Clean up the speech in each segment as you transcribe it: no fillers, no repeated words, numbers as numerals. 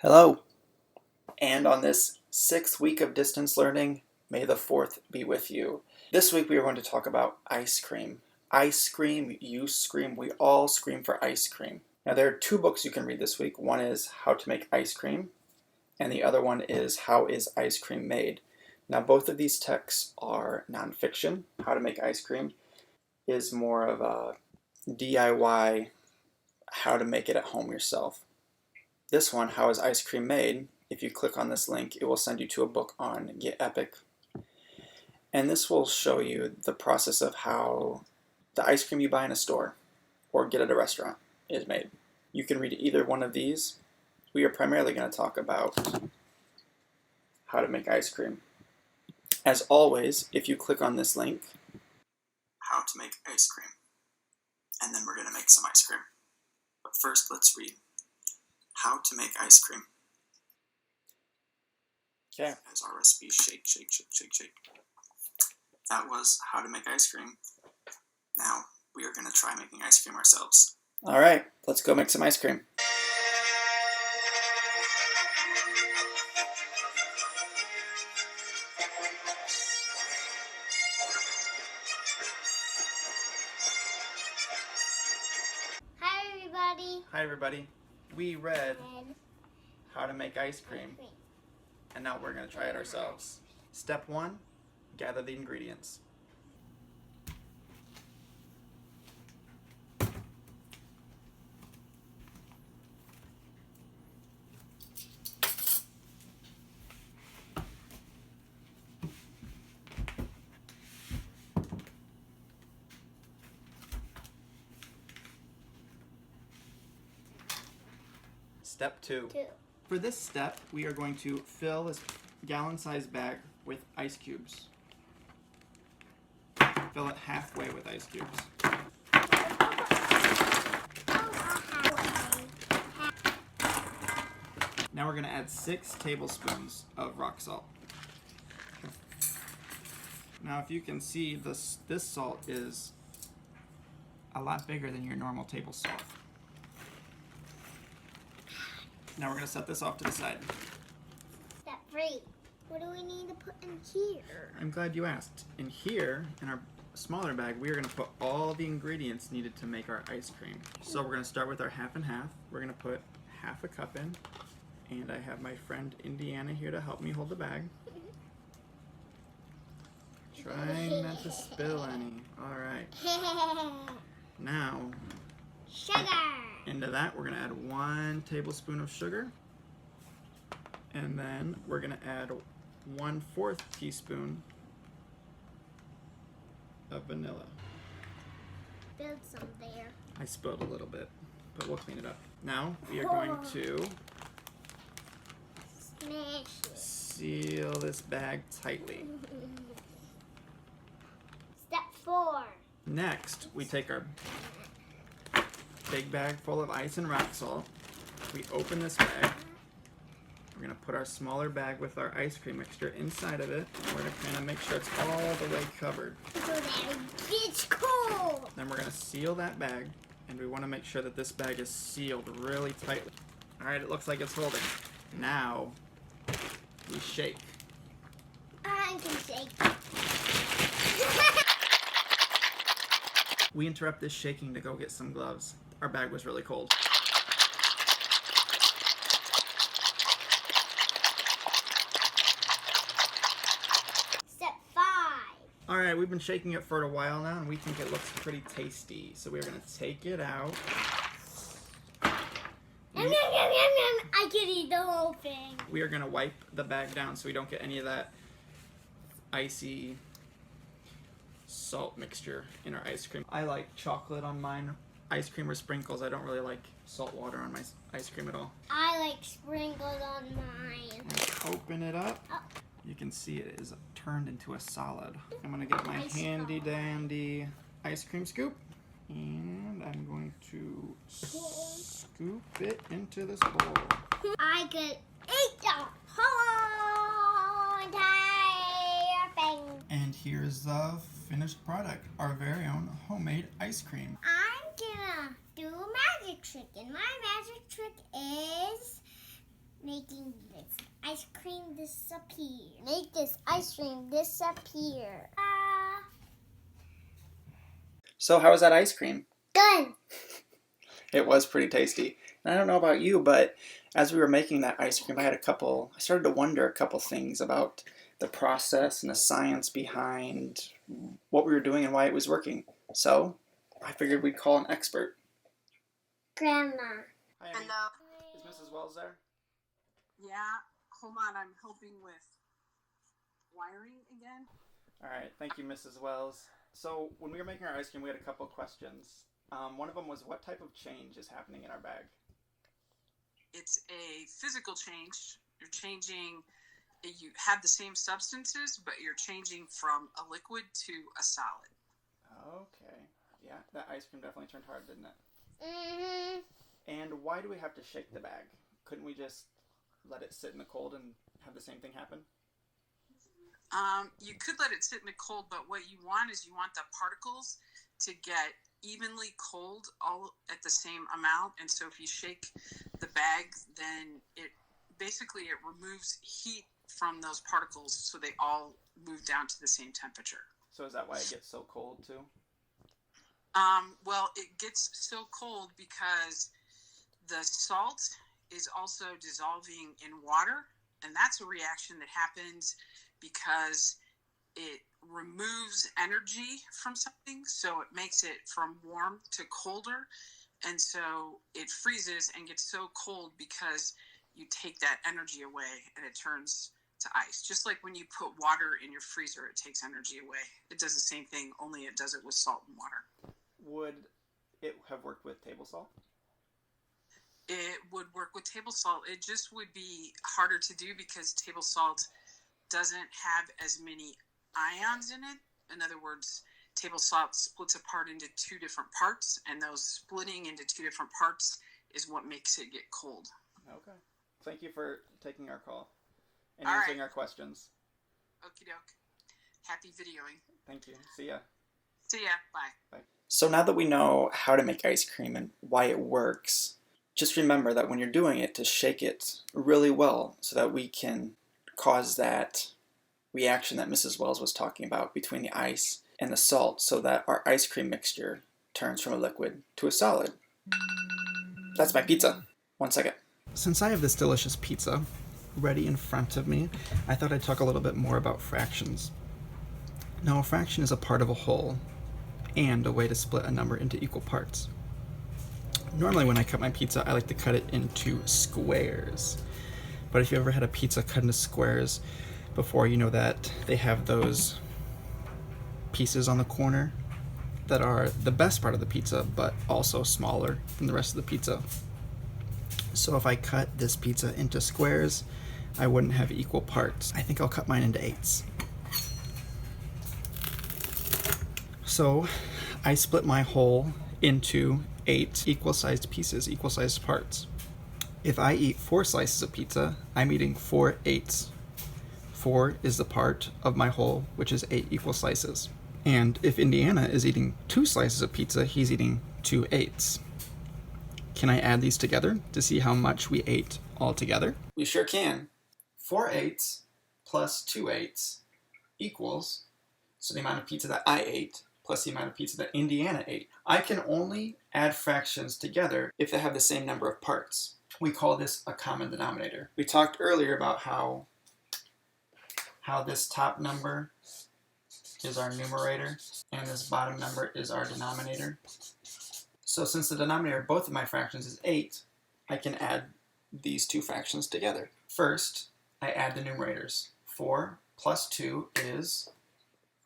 Hello, and on this 6th week of distance learning, may the 4th be with you. This week we are going to talk about ice cream. I scream, you scream, we all scream for ice cream. Now there are two books you can read this week. One is How to Make Ice Cream, and the other one is How is Ice Cream Made? Now both of these texts are nonfiction. How to Make Ice Cream is more of a DIY, how to make it at home yourself. This one, How is Ice Cream Made? If you click on this link, it will send you to a book on Get Epic. And this will show you the process of how the ice cream you buy in a store or get at a restaurant is made. You can read either one of these. We are primarily going to talk about how to make ice cream. As always, if you click on this link, How to Make Ice Cream, and then we're going to make some ice cream. But first, let's read How to Make Ice Cream. Okay. As our recipe, shake, shake, shake, shake, shake. That was How to Make Ice Cream. Now, we are going to try making ice cream ourselves. All right, let's go make some ice cream. Hi, everybody. Hi, everybody. We read How to Make Ice Cream, and now we're going to try it ourselves. Step 1, gather the ingredients. Step 2. For this step, we are going to fill this gallon-sized bag with ice cubes. Fill it halfway with ice cubes. Now we're going to add 6 tablespoons of rock salt. Now if you can see, this salt is a lot bigger than your normal table salt. Now we're going to set this off to the side. Step 3. What do we need to put in here? I'm glad you asked. In here, in our smaller bag, we are going to put all the ingredients needed to make our ice cream. So we're going to start with our half and half. We're going to put half a cup in. And I have my friend Indiana here to help me hold the bag. Trying not to spill any. Alright. Now, Sugar. into that, we're going to add 1 tablespoon of sugar. And then we're going to add 1/4 teaspoon of vanilla. Build some there. I spilled a little bit, but we'll clean it up. Now, we are going to Smash it. seal this bag tightly. Step 4. Next, we take our big bag full of ice and rock salt. We open this bag. We're going to put our smaller bag with our ice cream mixture inside of it. We're going to kind of make sure it's all the way covered. So that it gets cold. Then we're going to seal that bag, and we want to make sure that this bag is sealed really tightly. Alright, it looks like it's holding. Now, we shake. I can shake. We interrupt this shaking to go get some gloves. Our bag was really cold. Step 5. Alright, we've been shaking it for a while now, and we think it looks pretty tasty. So we're going to take it out. I can eat the whole thing. We are going to wipe the bag down so we don't get any of that icy salt mixture in our ice cream. I like chocolate on mine. Ice cream or sprinkles. I don't really like salt water on my ice cream at all. I like sprinkles on mine. Open it up. Oh. You can see it is turned into a solid. I'm going to get my handy dandy ice cream scoop. And I'm going to scoop it into this bowl. I could eat the whole entire thing. And here's the finished product, our very own homemade ice cream. I'm gonna do a magic trick, and my magic trick is making this ice cream disappear. Make this ice cream disappear. So how was that ice cream? Good. It was pretty tasty. And I don't know about you, but as we were making that ice cream, I started to wonder a couple things about the process and the science behind what we were doing and why it was working. So I figured we'd call an expert. Grandma. Hi, Amy. Hello. Is Mrs. Wells there? Yeah. Hold on. I'm helping with wiring again. All right. Thank you, Mrs. Wells. So when we were making our ice cream, we had a couple questions. One of them was, what type of change is happening in our bag? It's a physical change. You're changing. You have the same substances, but you're changing from a liquid to a solid. Okay. Yeah, that ice cream definitely turned hard, didn't it? Mm-hmm. And why do we have to shake the bag? Couldn't we just let it sit in the cold and have the same thing happen? You could let it sit in the cold, but what you want is the particles to get evenly cold all at the same amount. And so if you shake the bag, then it removes heat from those particles, so they all move down to the same temperature. So is that why it gets so cold too? Well, it gets so cold because the salt is also dissolving in water, and that's a reaction that happens because it removes energy from something, so it makes it from warm to colder, and so it freezes and gets so cold because you take that energy away and it turns to ice. Just like when you put water in your freezer, it takes energy away. It does the same thing, only it does it with salt and water. Would it have worked with table salt? It would work with table salt. It just would be harder to do because table salt doesn't have as many ions in it. In other words, table salt splits apart into two different parts, and those splitting into two different parts is what makes it get cold. Okay. Thank you for taking our call and All answering right. our questions. Okie doke. Happy videoing. Thank you. See ya. See ya. Bye. Bye. So now that we know how to make ice cream and why it works, just remember that when you're doing it, to shake it really well so that we can cause that reaction that Mrs. Wells was talking about between the ice and the salt, so that our ice cream mixture turns from a liquid to a solid. That's my pizza. 1 second. Since I have this delicious pizza ready in front of me, I thought I'd talk a little bit more about fractions. Now, a fraction is a part of a whole and a way to split a number into equal parts. Normally when I cut my pizza, I like to cut it into squares. But if you ever had a pizza cut into squares before, you know that they have those pieces on the corner that are the best part of the pizza, but also smaller than the rest of the pizza. So if I cut this pizza into squares, I wouldn't have equal parts. I think I'll cut mine into eighths. So I split my whole into 8 equal-sized pieces, equal-sized parts. If I eat 4 slices of pizza, I'm eating 4 eighths. 4 is the part of my whole, which is 8 equal slices. And if Indiana is eating 2 slices of pizza, he's eating 2 eighths. Can I add these together to see how much we ate all together? We sure can. 4 eighths plus 2 eighths equals, so the amount of pizza that I ate plus the amount of pizza that Indiana ate. I can only add fractions together if they have the same number of parts. We call this a common denominator. We talked earlier about how this top number is our numerator and this bottom number is our denominator. So since the denominator of both of my fractions is 8, I can add these two fractions together. First, I add the numerators. 4 plus 2 is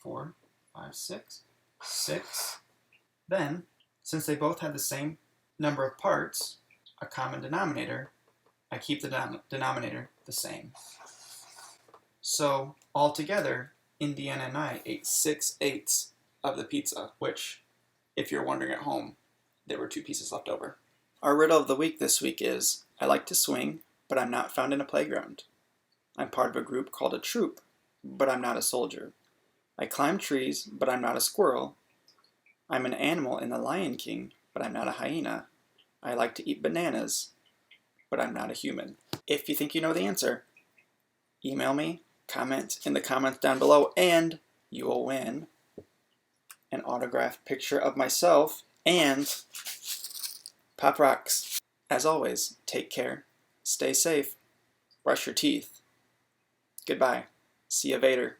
4, 5, 6. 6. Then, since they both have the same number of parts, a common denominator, I keep the denominator the same. So, altogether, Indiana and I ate 6 eighths of the pizza, which, if you're wondering at home, there were 2 pieces left over. Our riddle of the week this week is, I like to swing, but I'm not found in a playground. I'm part of a group called a troop, but I'm not a soldier. I climb trees, but I'm not a squirrel. I'm an animal in The Lion King, but I'm not a hyena. I like to eat bananas, but I'm not a human. If you think you know the answer, email me, comment in the comments down below, and you will win an autographed picture of myself and Pop Rocks. As always, take care, stay safe, brush your teeth. Goodbye. See you later.